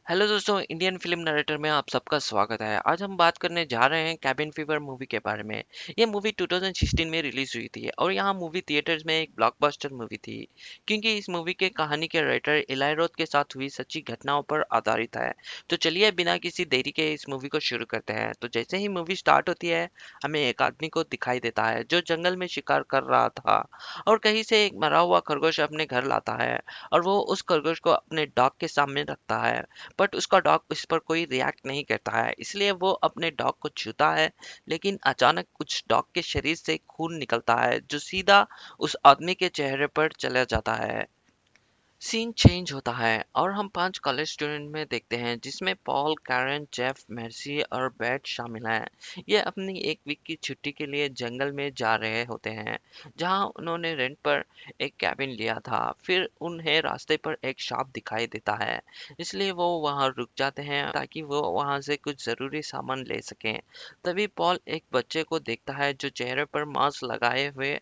Hello दोस्तों, Indian film narrator में आप सबका स्वागत है। आज हम बात करने जा रहे हैं कैबिन फीवर मूवी के बारे में। ये मूवी 2016 में रिलीज हुई थी और यहाँ मूवी थिएटर्स में एक ब्लॉकबस्टर मूवी थी, क्योंकि इस मूवी के कहानी के राइटर इलाई रोथ के साथ हुई सच्ची घटनाओं पर आधारित है। तो चलिए बिना किसी देरी के इस मूवी को शुरू करते हैं। तो जैसे ही मूवी स्टार्ट होती है, हमें एक आदमी को दिखाई देता है जो जंगल में शिकार कर रहा था और कहीं से एक मरा हुआ खरगोश अपने घर लाता है और वो उस खरगोश को अपने डॉग के सामने रखता है। बट उसका डॉग इस पर कोई रिएक्ट नहीं करता है, इसलिए वो अपने डॉग को छूता है। लेकिन अचानक उस डॉग के शरीर से खून निकलता है जो सीधा उस आदमी के चेहरे पर चला जाता है। सीन चेंज होता है और हम 5 कॉलेज स्टूडेंट में देखते हैं, जिसमें पॉल, कैरन, जेफ, मेर्सी और बैट शामिल हैं। ये अपनी एक वीक की छुट्टी के लिए जंगल में जा रहे होते हैं, जहां उन्होंने रेंट पर एक कैबिन लिया था। फिर उन्हें रास्ते पर एक शॉप दिखाई देता है, इसलिए वो वहां रुक जाते हैं ताकि वो वहां से कुछ जरूरी सामान ले सकें। तभी पॉल एक बच्चे को देखता है जो चेहरे पर मास्क लगाए हुए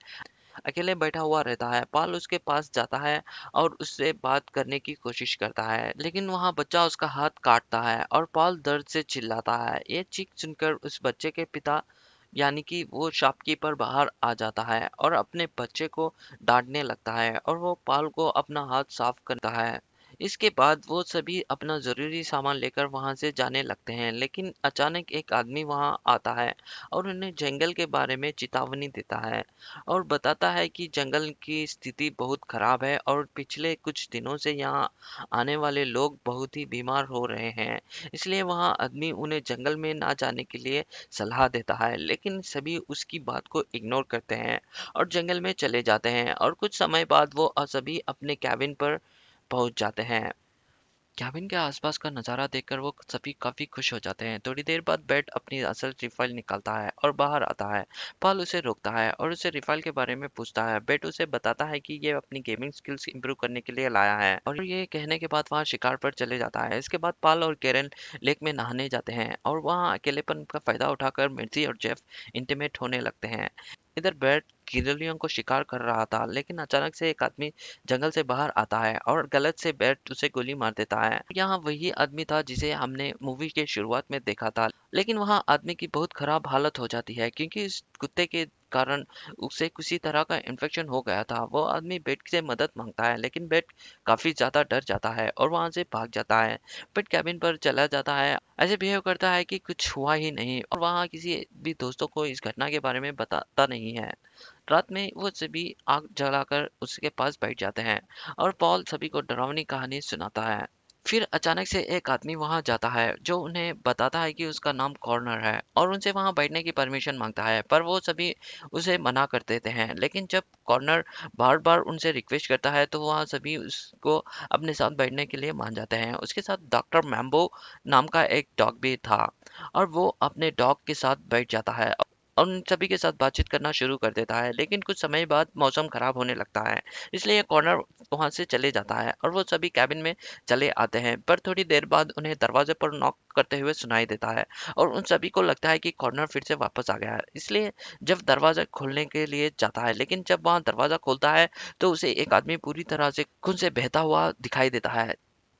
अकेले बैठा हुआ रहता है। पॉल उसके पास जाता है और उससे बात करने की कोशिश करता है, लेकिन वहाँ बच्चा उसका हाथ काटता है और पॉल दर्द से चिल्लाता है। ये चीख सुनकर उस बच्चे के पिता यानी कि वो शॉपकीपर बाहर आ जाता है और अपने बच्चे को डांटने लगता है और वो पॉल को अपना हाथ साफ करता है। इसके बाद वो सभी अपना जरूरी सामान लेकर वहां से जाने लगते हैं, लेकिन अचानक एक आदमी वहां आता है और उन्हें जंगल के बारे में चेतावनी देता है और बताता है कि जंगल की स्थिति बहुत खराब है और पिछले कुछ दिनों से यहाँ आने वाले लोग बहुत ही बीमार हो रहे हैं। इसलिए वहाँ आदमी उन्हें जंगल में ना जाने के लिए सलाह देता है, लेकिन सभी उसकी बात को इग्नोर करते हैं और जंगल में चले जाते हैं। और कुछ समय बाद वो सभी अपने कैबिन पर पहुंच जाते हैं। केबिन के आसपास का नज़ारा देखकर वो सभी काफी खुश हो जाते हैं। थोड़ी देर बाद बेट अपनी असल रिफाइल निकालता है और बाहर आता है। पॉल उसे रोकता है और उसे रिफाइल के बारे में पूछता है। बेट उसे बताता है कि ये अपनी गेमिंग स्किल्स इंप्रूव करने के लिए लाया है और ये कहने के बाद वहाँ शिकार पर चले जाता है। इसके बाद पॉल और केरन लेक में नहाने जाते हैं और वहाँ अकेलेपन का फायदा उठाकर मिर्ची और जेफ इंटीमेट होने लगते हैं। इधर बेट गिरलियों को शिकार कर रहा था, लेकिन अचानक से एक आदमी जंगल से बाहर आता है और गलत से बैट उसे गोली मार देता है। यहाँ वही आदमी था जिसे हमने मूवी के शुरुआत में देखा था, लेकिन वहाँ आदमी की बहुत खराब हालत हो जाती है क्योंकि इस कुत्ते के कारण उसे किसी तरह का इन्फेक्शन हो गया था। वो आदमी बेट से मदद मांगता है, लेकिन बेट काफी ज्यादा डर जाता है और वहां से भाग जाता है। बेट कैबिन पर चला जाता है, ऐसे बिहेव करता है कि कुछ हुआ ही नहीं और वहाँ किसी भी दोस्तों को इस घटना के बारे में बताता नहीं है। रात में वो सभी आग जलाकर उसके पास बैठ जाते हैं और पॉल सभी को डरावनी कहानी सुनाता है। फिर अचानक से एक आदमी वहां जाता है जो उन्हें बताता है कि उसका नाम कॉर्नर है और उनसे वहां बैठने की परमिशन मांगता है, पर वो सभी उसे मना कर देते हैं। लेकिन जब कॉर्नर बार बार उनसे रिक्वेस्ट करता है तो वहाँ सभी उसको अपने साथ बैठने के लिए मान जाते हैं। उसके साथ डॉक्टर मैम्बो नाम का एक डॉग भी था और वो अपने डॉग के साथ बैठ जाता है और उन सभी के साथ बातचीत करना शुरू कर देता है। लेकिन कुछ समय बाद मौसम खराब होने लगता है, इसलिए कॉर्नर वहां से चले जाता है और वो सभी कैबिन में चले आते हैं। पर थोड़ी देर बाद उन्हें दरवाजे पर नॉक करते हुए सुनाई देता है और उन सभी को लगता है कि कॉर्नर फिर से वापस आ गया है। इसलिए जब दरवाजा खोलने के लिए जाता है, लेकिन जब वहां दरवाजा खोलता है तो उसे एक आदमी पूरी तरह से खून से बहता हुआ दिखाई देता है।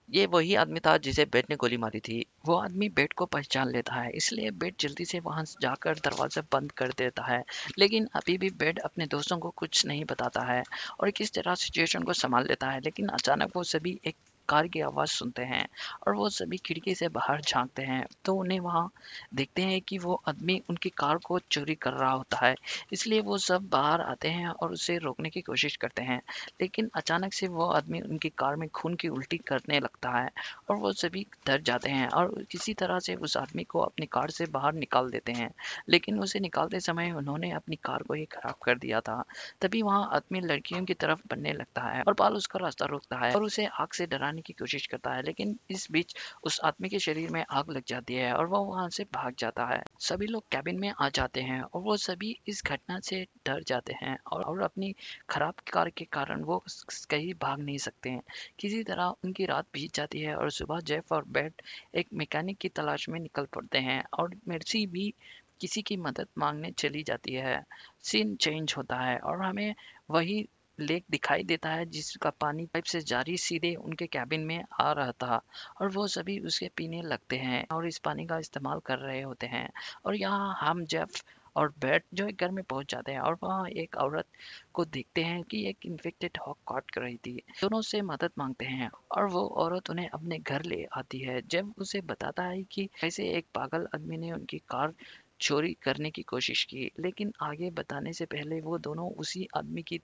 ये वही आदमी था जिसे बेट ने गोली मारी थी। वो आदमी बेट को पहचान लेता है, इसलिए बेट जल्दी से वहां जाकर दरवाजा बंद कर देता है। लेकिन अभी भी बेट अपने दोस्तों को कुछ नहीं बताता है और किस तरह सिचुएशन को संभाल लेता है। लेकिन अचानक वो सभी एक कार की आवाज सुनते हैं और वो सभी खिड़की से बाहर झांकते हैं तो उन्हें वहां देखते हैं कि वो आदमी उनकी कार को चोरी कर रहा होता है। इसलिए वो सब बाहर आते हैं और उसे रोकने की कोशिश करते हैं, लेकिन अचानक से वो आदमी उनकी कार में खून की उल्टी करने लगता है और वो सभी डर जाते हैं और किसी तरह से उस आदमी को अपनी कार से बाहर निकाल देते हैं। लेकिन उसे निकालते समय उन्होंने अपनी कार को ही खराब कर दिया था। तभी वहाँ आदमी लड़कियों की तरफ बढ़ने लगता है और पाल उसका रास्ता रोकता है और उसे आग से डराने की कोशिश करता है, लेकिन इस बीच उस आदमी के शरीर में आग लग जाती है और वो वहां से भाग जाता है। सभी लोग कैबिन में आ जाते हैं और वो सभी इस घटना से डर जाते हैं और अपनी खराब कार के कारण वो कहीं भाग नहीं सकते हैं। किसी तरह उनकी रात बीत जाती है और सुबह जेफ और बेट एक मैकेनिक की तलाश में निकल पड़ते हैं और मेर्सी भी किसी की मदद मांगने चली जाती है। सीन चेंज होता है और हमें वही लेक दिखाई देता है जिसका पानी पाइप से जारी सीधे उनके कैबिन में आ रहा था और वो सभी उसके पीने लगते हैं और इस पानी का इस्तेमाल कर रहे होते हैं। और यहाँ हम जेफ और बेट जो एक घर में पहुंच जाते हैं और वहाँ एक औरत को देखते हैं कि एक इन्फेक्टेड हॉग काट कर रही थी। दोनों से मदद मांगते हैं और वो औरत उन्हें अपने घर ले आती है। जेफ उसे बताता है कि कैसे एक पागल आदमी ने उनकी कार चोरी करने की कोशिश की, लेकिन आगे बताने से पहले वो दोनों उसी आदमी की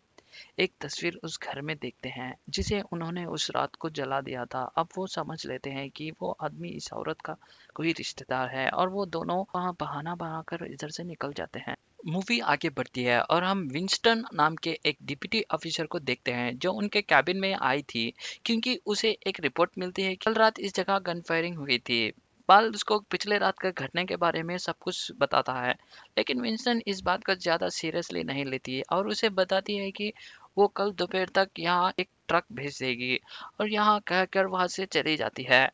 एक तस्वीर उस घर में देखते हैं जिसे उन्होंने उस रात को जला दिया था। अब वो समझ लेते हैं कि वो आदमी इस औरत का कोई रिश्तेदार है और वो दोनों वहाँ बहाना बनाकर इधर से निकल जाते हैं। मूवी आगे बढ़ती है और हम विंस्टन नाम के एक डिप्टी ऑफिसर को देखते हैं जो उनके कैबिन में आई थी क्योंकि उसे एक रिपोर्ट मिलती है कि कल रात इस जगह गन फायरिंग हुई थी। पाल उसको पिछले रात के घटने के बारे में सब कुछ बताता है, लेकिन विंस्टन इस बात को ज़्यादा सीरियसली नहीं लेती है और उसे बताती है कि वो कल दोपहर तक यहाँ एक ट्रक भेज देगी और यहाँ कहकर वहाँ से चली जाती है।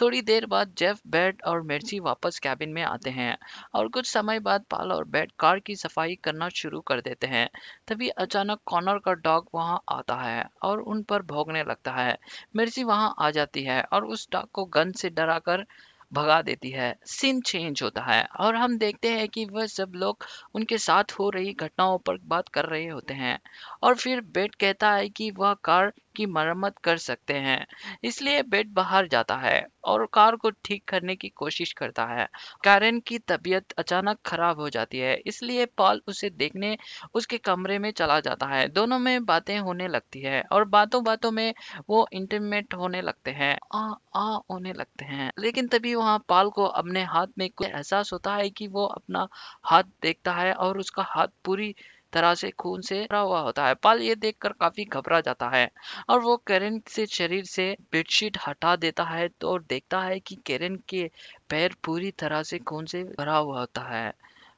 थोड़ी देर बाद जेफ, बेट और मेर्सी वापस कैबिन में आते हैं और कुछ समय बाद पाल और बेट कार की सफाई करना शुरू कर देते हैं। तभी अचानक कॉनर का डॉग वहाँ आता है और उन पर भौंकने लगता है। मेर्सी वहाँ आ जाती है और उस डॉग को गन से डराकर भगा देती है। सीन चेंज होता है और हम देखते हैं कि वह सब लोग उनके साथ हो रही घटनाओं पर बात कर रहे होते हैं और फिर बेट कहता है कि वह कार की मरम्मत कर सकते हैं। इसलिए बेट बाहर जाता है और कार को ठीक करने की कोशिश करता है। कैरेन की तबीयत अचानक खराब हो जाती है, इसलिए पॉल उसे देखने उसके कमरे में चला जाता है। दोनों में बातें होने लगती है और बातों बातों में वो इंटीमेट होने लगते हैं, आ आ होने लगते हैं। लेकिन तभी वहाँ पाल को अपने हाथ में कुछ एहसास होता है कि वो अपना हाथ देखता है और उसका हाथ पूरी तरह से खून से भरा हुआ होता है। पाल ये देखकर काफी घबरा जाता है और वो कैरेन से शरीर से बेडशीट हटा देता है तो देखता है कि कैरेन के पैर पूरी तरह से खून से भरा हुआ होता है।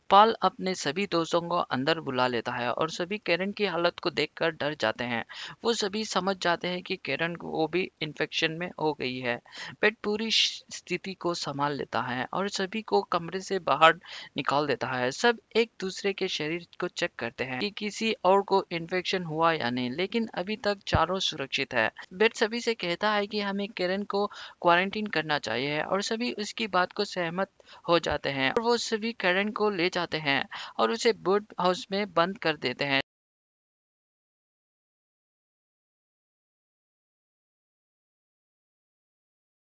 पाल अपने सभी दोस्तों को अंदर बुला लेता है और सभी कैरन की हालत को देखकर डर जाते हैं। वो सभी समझ जाते हैं कि कैरन को भी इन्फेक्शन में हो गई है। पेट पूरी स्थिति को संभाल लेता है और सभी को कमरे से बाहर निकाल देता है। सब एक दूसरे के शरीर को चेक करते हैं कि किसी और को इन्फेक्शन हुआ या नहीं, लेकिन अभी तक चारों सुरक्षित है। बेट सभी से कहता है कि हमें कैरन को क्वारंटीन करना चाहिए और सभी उसकी बात को सहमत हो जाते हैं और वो सभी कैरन को ले जाते हैं और उसे बोट हाउस में बंद कर देते हैं।